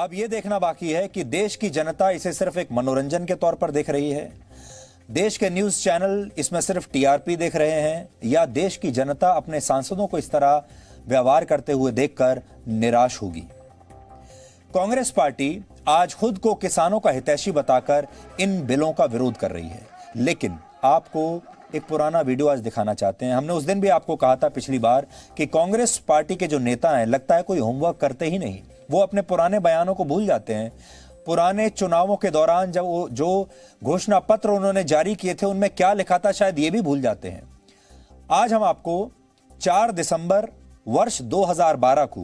अब यह देखना बाकी है कि देश की जनता इसे सिर्फ एक मनोरंजन के तौर पर देख रही है, देश के न्यूज चैनल इसमें सिर्फ टीआरपी देख रहे हैं, या देश की जनता अपने सांसदों को इस तरह व्यवहार करते हुए देखकर निराश होगी। कांग्रेस पार्टी आज खुद को किसानों का हितैषी बताकर इन बिलों का विरोध कर रही है, लेकिन आपको एक पुराना वीडियो आज दिखाना चाहते हैं। हमने उस दिन भी आपको कहा था पिछली बार कि कांग्रेस पार्टी के जो नेता हैं लगता है कोई होमवर्क करते ही नहीं, वो अपने पुराने बयानों को भूल जाते हैं। पुराने चुनावों के दौरान जब वो जो घोषणा पत्र उन्होंने जारी किए थे उनमें क्या लिखा था शायद ये भी भूल जाते हैं। आज हम आपको 4 दिसंबर वर्ष 2012 को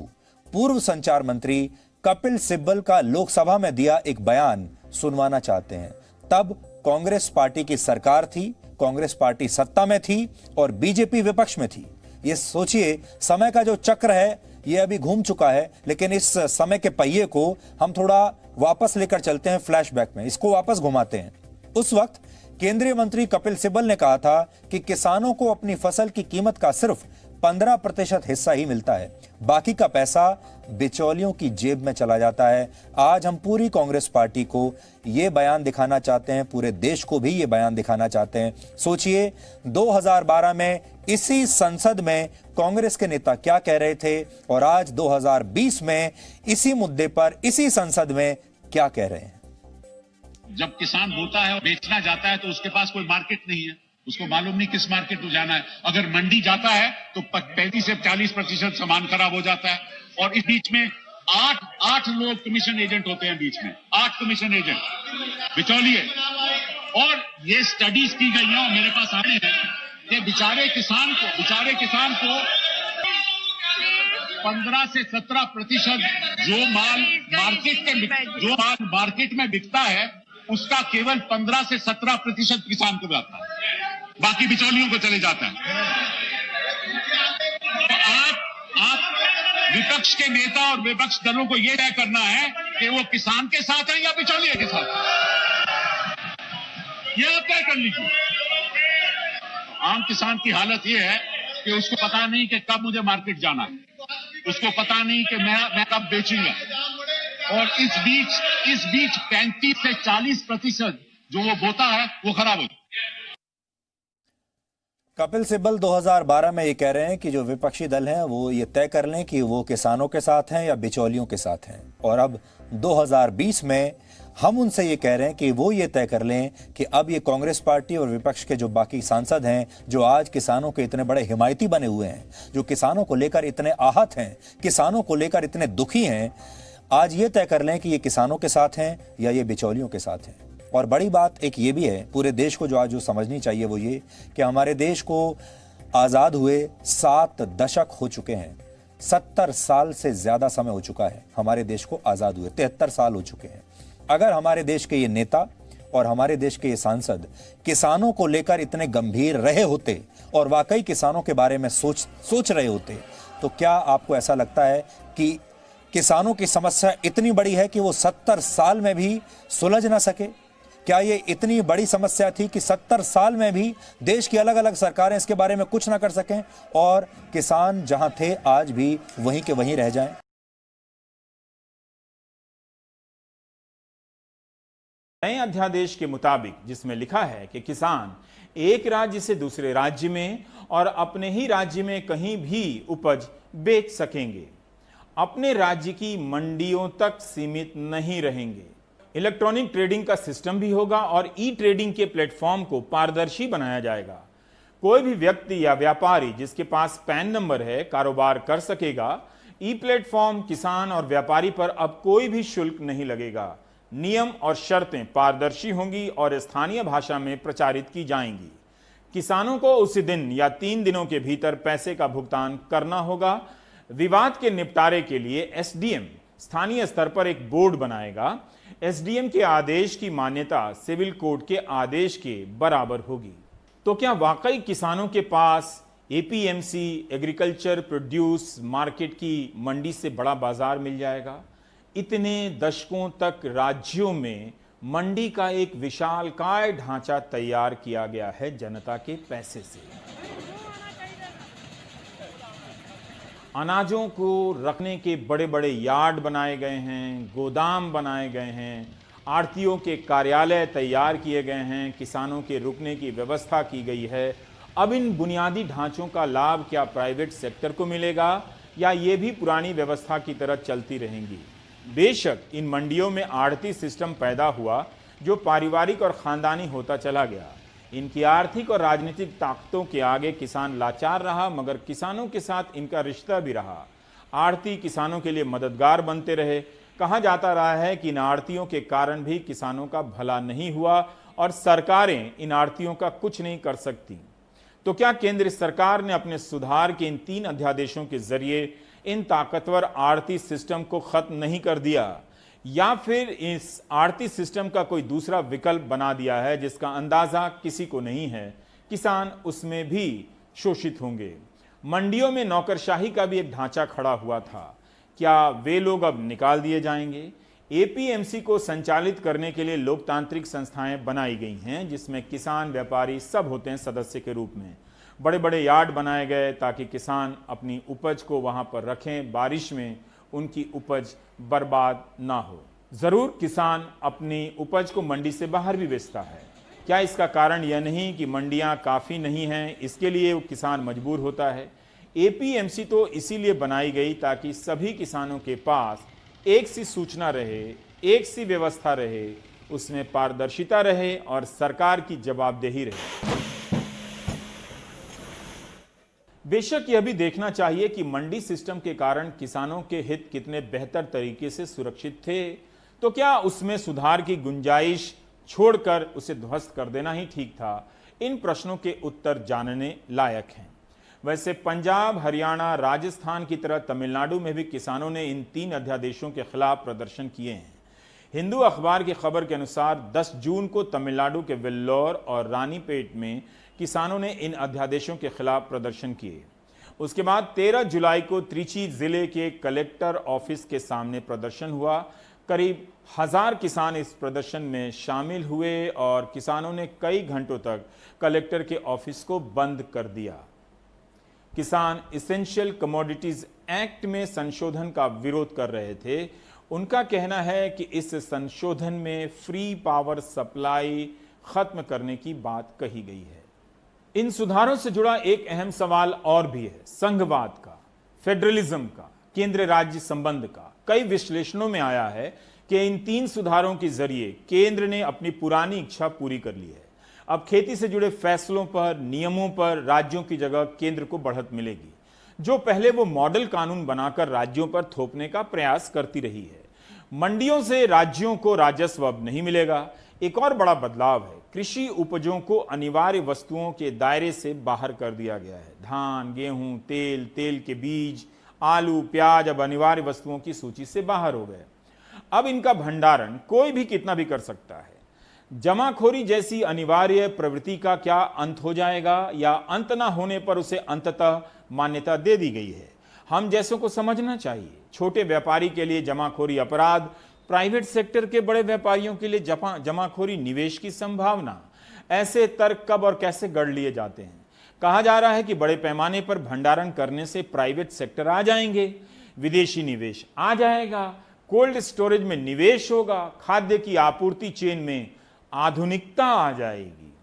पूर्व संचार मंत्री कपिल सिब्बल का लोकसभा में दिया एक बयान सुनवाना चाहते हैं। तब कांग्रेस पार्टी की सरकार थी, कांग्रेस पार्टी सत्ता में थी और बीजेपी विपक्ष में थी। ये सोचिए, समय का जो चक्र है ये अभी घूम चुका है, लेकिन इस समय के पहिए को हम थोड़ा वापस लेकर चलते हैं, फ्लैशबैक में इसको वापस घुमाते हैं। उस वक्त केंद्रीय मंत्री कपिल सिब्बल ने कहा था कि किसानों को अपनी फसल की कीमत का सिर्फ 15% हिस्सा ही मिलता है, बाकी का पैसा बिचौलियों की जेब में चला जाता है। आज हम पूरी कांग्रेस पार्टी को यह बयान दिखाना चाहते हैं, पूरे देश को भी यह बयान दिखाना चाहते हैं। सोचिए 2012 में इसी संसद में कांग्रेस के नेता क्या कह रहे थे और आज 2020 में इसी मुद्दे पर इसी संसद में क्या कह रहे हैं। जब किसान बोता है और बेचना जाता है तो उसके पास कोई मार्केट नहीं है, उसको मालूम नहीं किस मार्केट में जाना है। अगर मंडी जाता है तो 35 से 40% सामान खराब हो जाता है। और इस बीच में आठ लोग कमीशन एजेंट होते हैं, बीच में 8 कमीशन एजेंट बिचौलिए। और ये स्टडीज की गई हैं और मेरे पास आने हैं कि बेचारे किसान को 15 से 17% जो माल मार्केट में बिकता है उसका केवल 15 से 17% किसान को जाता है, बाकी बिचौलियों को चले जाता है। तो आप विपक्ष के नेता और विपक्ष दलों को यह तय करना है कि वो किसान के साथ हैं या बिचौलिए के साथ, यह आप तय कर लीजिए। आम किसान की हालत यह है कि उसको पता नहीं कि कब मुझे मार्केट जाना है, उसको पता नहीं कि मैं कब बेचूंगा। और इस बीच 35 से 40% जो वो बोता है वो खराब हो। कपिल सिब्बल 2012 में ये कह रहे हैं कि जो विपक्षी दल हैं वो ये तय कर लें कि वो किसानों के साथ हैं या बिचौलियों के साथ हैं, और अब 2020 में हम उनसे ये कह रहे हैं कि वो ये तय कर लें कि अब ये कांग्रेस पार्टी और विपक्ष के जो बाकी सांसद हैं जो आज किसानों के इतने बड़े हिमायती बने हुए हैं, जो किसानों को लेकर इतने आहत हैं, किसानों को लेकर इतने दुखी हैं, आज ये तय कर लें कि ये किसानों के साथ हैं या ये बिचौलियों के साथ हैं। और बड़ी बात एक ये भी है पूरे देश को जो आज जो समझनी चाहिए वो ये कि हमारे देश को आज़ाद हुए 7 दशक हो चुके हैं, 70 साल से ज़्यादा समय हो चुका है हमारे देश को आज़ाद हुए, 73 साल हो चुके हैं। अगर हमारे देश के ये नेता और हमारे देश के ये सांसद किसानों को लेकर इतने गंभीर रहे होते और वाकई किसानों के बारे में सोच रहे होते, तो क्या आपको ऐसा लगता है कि किसानों की समस्या इतनी बड़ी है कि वो 70 साल में भी सुलझ ना सके? क्या ये इतनी बड़ी समस्या थी कि 70 साल में भी देश की अलग अलग सरकारें इसके बारे में कुछ ना कर सकें और किसान जहां थे आज भी वहीं के वहीं रह जाएं? नए अध्यादेश के मुताबिक, जिसमें लिखा है कि किसान एक राज्य से दूसरे राज्य में और अपने ही राज्य में कहीं भी उपज बेच सकेंगे, अपने राज्य की मंडियों तक सीमित नहीं रहेंगे। इलेक्ट्रॉनिक ट्रेडिंग का सिस्टम भी होगा और ई ट्रेडिंग के प्लेटफॉर्म को पारदर्शी बनाया जाएगा। कोई भी व्यक्ति या व्यापारी जिसके पास पैन नंबर है कारोबार कर सकेगा। ई प्लेटफॉर्म किसान और व्यापारी पर अब कोई भी शुल्क नहीं लगेगा। नियम और शर्तें पारदर्शी होंगी और स्थानीय भाषा में प्रचारित की जाएंगी। किसानों को उसी दिन या 3 दिनों के भीतर पैसे का भुगतान करना होगा। विवाद के निपटारे के लिए एसडीएम स्थानीय स्तर पर एक बोर्ड बनाएगा। एसडीएम के आदेश की मान्यता सिविल कोड के आदेश के बराबर होगी। तो क्या वाकई किसानों के पास एपीएमसी एग्रीकल्चर प्रोड्यूस मार्केट की मंडी से बड़ा बाजार मिल जाएगा? इतने दशकों तक राज्यों में मंडी का एक विशालकाय ढांचा तैयार किया गया है जनता के पैसे से। अनाजों को रखने के बड़े बड़े यार्ड बनाए गए हैं, गोदाम बनाए गए हैं, आढ़तियों के कार्यालय तैयार किए गए हैं, किसानों के रुकने की व्यवस्था की गई है। अब इन बुनियादी ढांचों का लाभ क्या प्राइवेट सेक्टर को मिलेगा या ये भी पुरानी व्यवस्था की तरह चलती रहेंगी? बेशक इन मंडियों में आढ़ती सिस्टम पैदा हुआ जो पारिवारिक और खानदानी होता चला गया। इनकी आर्थिक और राजनीतिक ताकतों के आगे किसान लाचार रहा, मगर किसानों के साथ इनका रिश्ता भी रहा। आढ़ती किसानों के लिए मददगार बनते रहे। कहा जाता रहा है कि इन आढ़तियों के कारण भी किसानों का भला नहीं हुआ और सरकारें इन आढ़तियों का कुछ नहीं कर सकती। तो क्या केंद्र सरकार ने अपने सुधार के इन 3 अध्यादेशों के जरिए इन ताकतवर आढ़ती सिस्टम को खत्म नहीं कर दिया, या फिर इस आढ़ती सिस्टम का कोई दूसरा विकल्प बना दिया है जिसका अंदाजा किसी को नहीं है? किसान उसमें भी शोषित होंगे। मंडियों में नौकरशाही का भी एक ढांचा खड़ा हुआ था, क्या वे लोग अब निकाल दिए जाएंगे? एपीएमसी को संचालित करने के लिए लोकतांत्रिक संस्थाएं बनाई गई हैं जिसमें किसान व्यापारी सब होते हैं सदस्य के रूप में। बड़े बड़े यार्ड बनाए गए ताकि किसान अपनी उपज को वहां पर रखें, बारिश में उनकी उपज बर्बाद ना हो। जरूर किसान अपनी उपज को मंडी से बाहर भी बेचता है। क्या इसका कारण यह नहीं कि मंडियां काफ़ी नहीं हैं, इसके लिए वो किसान मजबूर होता है? एपीएमसी तो इसीलिए बनाई गई ताकि सभी किसानों के पास एक सी सूचना रहे, एक सी व्यवस्था रहे, उसमें पारदर्शिता रहे और सरकार की जवाबदेही रहे। बेशक यह भी देखना चाहिए कि मंडी सिस्टम के कारण किसानों के हित कितने बेहतर तरीके से सुरक्षित थे, तो क्या उसमें सुधार की गुंजाइश छोड़कर उसे ध्वस्त कर देना ही ठीक था? इन प्रश्नों के उत्तर जानने लायक हैं। वैसे पंजाब, हरियाणा, राजस्थान की तरह तमिलनाडु में भी किसानों ने इन 3 अध्यादेशों के खिलाफ प्रदर्शन किए हैं। हिंदू अखबार की खबर के अनुसार 10 जून को तमिलनाडु के वेल्लोर और रानीपेट में किसानों ने इन अध्यादेशों के खिलाफ प्रदर्शन किए। उसके बाद 13 जुलाई को त्रिची जिले के कलेक्टर ऑफिस के सामने प्रदर्शन हुआ। करीब 1000 किसान इस प्रदर्शन में शामिल हुए और किसानों ने कई घंटों तक कलेक्टर के ऑफिस को बंद कर दिया। किसान इसेंशियल कमोडिटीज एक्ट में संशोधन का विरोध कर रहे थे। उनका कहना है कि इस संशोधन में फ्री पावर सप्लाई खत्म करने की बात कही गई है। इन सुधारों से जुड़ा एक अहम सवाल और भी है, संघवाद का, फेडरलिज्म का, केंद्र राज्य संबंध का। कई विश्लेषणों में आया है कि इन 3 सुधारों के जरिए केंद्र ने अपनी पुरानी इच्छा पूरी कर ली है। अब खेती से जुड़े फैसलों पर, नियमों पर राज्यों की जगह केंद्र को बढ़त मिलेगी, जो पहले वो मॉडल कानून बनाकर राज्यों पर थोपने का प्रयास करती रही है। मंडियों से राज्यों को राजस्व अब नहीं मिलेगा। एक और बड़ा बदलाव है, कृषि उपजों को अनिवार्य वस्तुओं के दायरे से बाहर कर दिया गया है। धान, गेहूं, तेल, तेल के बीज, आलू, प्याज अब अनिवार्य वस्तुओं की सूची से बाहर हो गए। अब इनका भंडारण कोई भी कितना भी कर सकता है। जमाखोरी जैसी अनिवार्य प्रवृत्ति का क्या अंत हो जाएगा, या अंत ना होने पर उसे अंततः मान्यता दे दी गई है? हम जैसों को समझना चाहिए। छोटे व्यापारी के लिए जमाखोरी अपराध, प्राइवेट सेक्टर के बड़े व्यापारियों के लिए जमाखोरी निवेश की संभावना। ऐसे तर्क कब और कैसे गढ़ लिए जाते हैं? कहा जा रहा है कि बड़े पैमाने पर भंडारण करने से प्राइवेट सेक्टर आ जाएंगे, विदेशी निवेश आ जाएगा, कोल्ड स्टोरेज में निवेश होगा, खाद्य की आपूर्ति चेन में आधुनिकता आ जाएगी।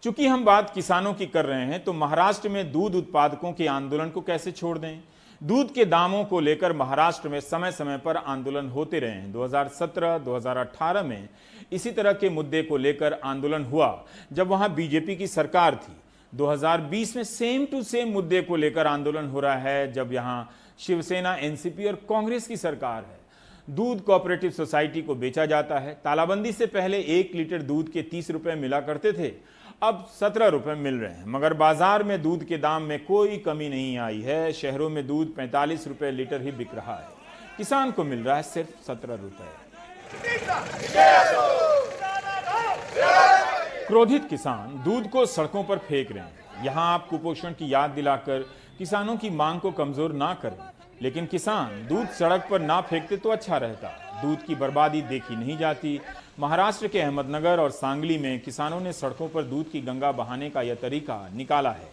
चूंकि हम बात किसानों की कर रहे हैं, तो महाराष्ट्र में दूध उत्पादकों के आंदोलन को कैसे छोड़ दें? दूध के दामों को लेकर महाराष्ट्र में समय समय पर आंदोलन होते रहे हैं। 2017, 2018 में इसी तरह के मुद्दे को लेकर आंदोलन हुआ जब वहां बीजेपी की सरकार थी। 2020 में सेम टू सेम मुद्दे को लेकर आंदोलन हो रहा है जब यहां शिवसेना, एनसीपी और कांग्रेस की सरकार है। दूध कोऑपरेटिव सोसाइटी को बेचा जाता है। तालाबंदी से पहले 1 लीटर दूध के 30 रुपए मिला करते थे, अब 17 रुपए मिल रहे हैं। मगर बाजार में दूध के दाम में कोई कमी नहीं आई है। शहरों में दूध 45 रुपए लीटर ही बिक रहा है, किसान को मिल रहा है सिर्फ 17 रुपए। क्रोधित किसान दूध को सड़कों पर फेंक रहे हैं। यहां आप कुपोषण की याद दिलाकर किसानों की मांग को कमजोर ना करें, लेकिन किसान दूध सड़क पर ना फेंकते तो अच्छा रहता। दूध की बर्बादी देखी नहीं जाती। महाराष्ट्र के अहमदनगर और सांगली में किसानों ने सड़कों पर दूध की गंगा बहाने का यह तरीका निकाला है।